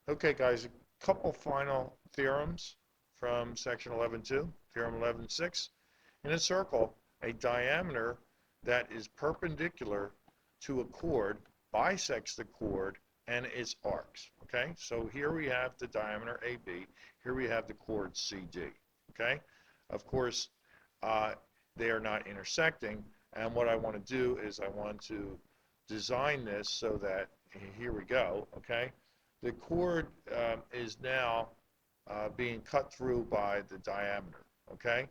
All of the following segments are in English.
Okay, guys, a couple final theorems from section 11.2, theorem 11.6. In a circle, a diameter that is perpendicular to a chord bisects the chord and its arcs. Okay, so here we have the diameter AB, here we have the chord CD. Okay, of course, uh, they are not intersecting, and what I want to do is I want to design this so that, here we go, okay, the chord is now being cut through by the diameter, okay?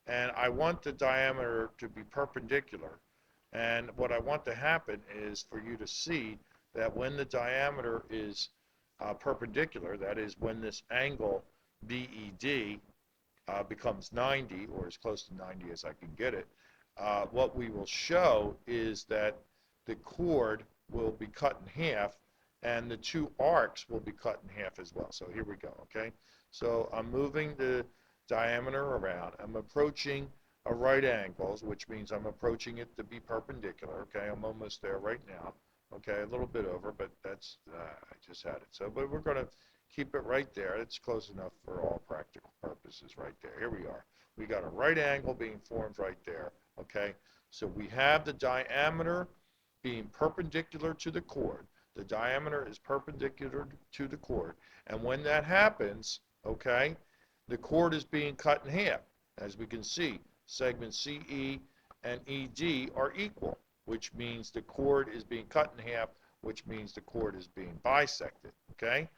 And I want the diameter to be perpendicular. And what I want to happen is for you to see that when the diameter is perpendicular, that is when this angle BED becomes 90, or as close to 90 as I can get it, what we will show is that the chord will be cut in half and the two arcs will be cut in half as well. So here we go, okay? So I'm moving the diameter around. I'm approaching a right angles, which means I'm approaching it to be perpendicular, okay? I'm almost there right now, okay? A little bit over, but that's, I just had it. So, but we're going to keep it right there. It's close enough for all practical purposes right there. Here we are. We got a right angle being formed right there, okay? So we have the diameter being perpendicular to the chord. The diameter is perpendicular to the chord. And when that happens, okay, the chord is being cut in half. As we can see, segments CE and ED are equal, which means the chord is being cut in half, which means the chord is being bisected, okay?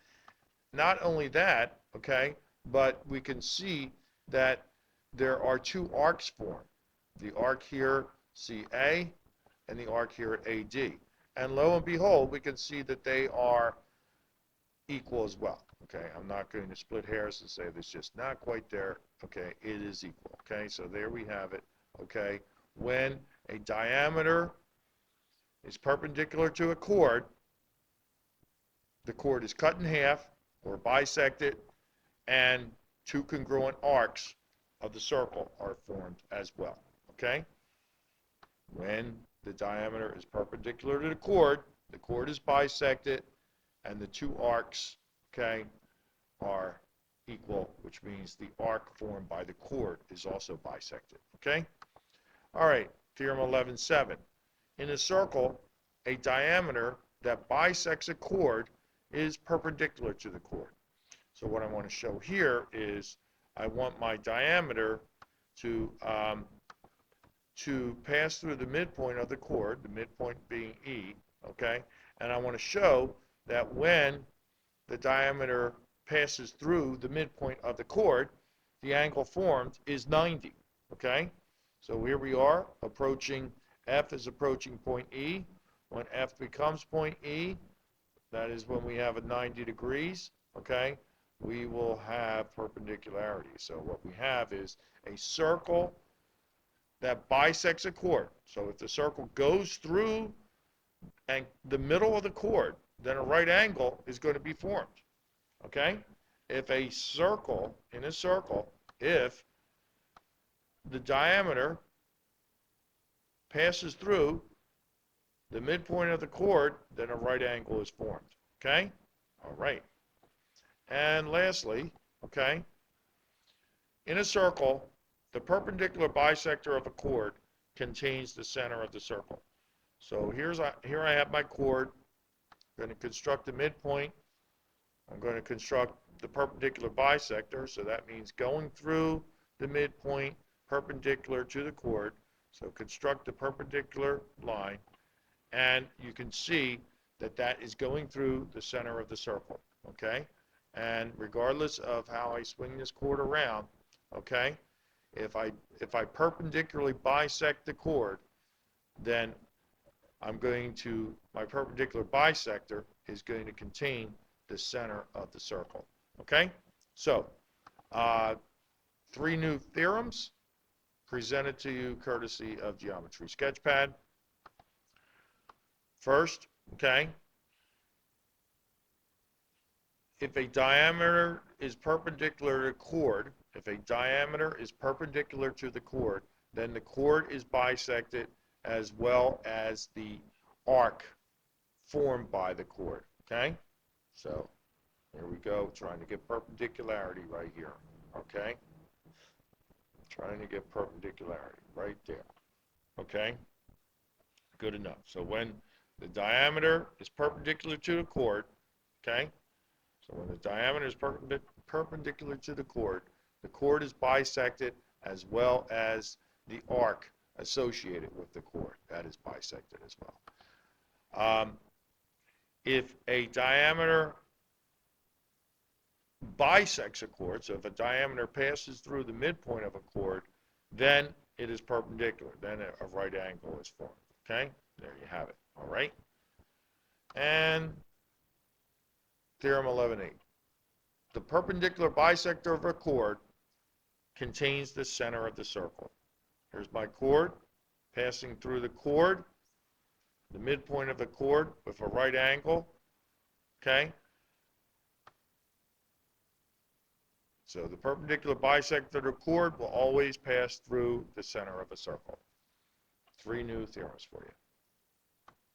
Not only that, okay, but we can see that there are two arcs formed. The arc here, CA, and the arc here at AD. And lo and behold, we can see that they are equal as well. Okay, I'm not going to split hairs and say it's just not quite there. Okay, it is equal. Okay, so there we have it. Okay, when a diameter is perpendicular to a chord, the chord is cut in half or bisected, and two congruent arcs of the circle are formed as well. Okay, when the diameter is perpendicular to the chord is bisected, and the two arcs, okay, are equal, which means the arc formed by the chord is also bisected, okay? All right, theorem 11.7. In a circle, a diameter that bisects a chord is perpendicular to the chord. So what I want to show here is I want my diameter to pass through the midpoint of the chord, the midpoint being E, okay? And I want to show that when the diameter passes through the midpoint of the chord, the angle formed is 90, okay? So here we are, approaching, F is approaching point E. When F becomes point E, that is when we have a 90 degrees, okay? We will have perpendicularity. So what we have is a circle that bisects a chord. So if the circle goes through and the middle of the chord, then a right angle is going to be formed. Okay? If a circle, in a circle, if the diameter passes through the midpoint of the chord, then a right angle is formed. Okay? All right. And lastly, okay, in a circle, the perpendicular bisector of a chord contains the center of the circle. So here I have my chord. I'm going to construct the midpoint. I'm going to construct the perpendicular bisector, so that means going through the midpoint perpendicular to the chord. So construct the perpendicular line, and you can see that that is going through the center of the circle, okay? And regardless of how I swing this chord around, okay, if I perpendicularly bisect the chord, then my perpendicular bisector is going to contain the center of the circle. Okay? So, three new theorems presented to you courtesy of Geometry Sketchpad. First, okay, if a diameter is perpendicular to the chord, then the chord is bisected as well as the arc formed by the chord. Okay? So Here we go, trying to get perpendicularity right here, okay? Trying to get perpendicularity right there, okay? Good enough. So when the diameter is perpendicular to the chord, okay? So when the diameter is perpendicular to the chord is bisected as well as the arc associated with the chord. That is bisected as well. If a diameter bisects a chord, so if a diameter passes through the midpoint of a chord, then it is perpendicular. Then a right angle is formed. Okay? There you have it. All right? And Theorem 11.8. The perpendicular bisector of a chord contains the center of the circle. Here's my chord passing through the chord, the midpoint of the chord with a right angle. Okay? So the perpendicular bisector of the chord will always pass through the center of a circle. 3 new theorems for you.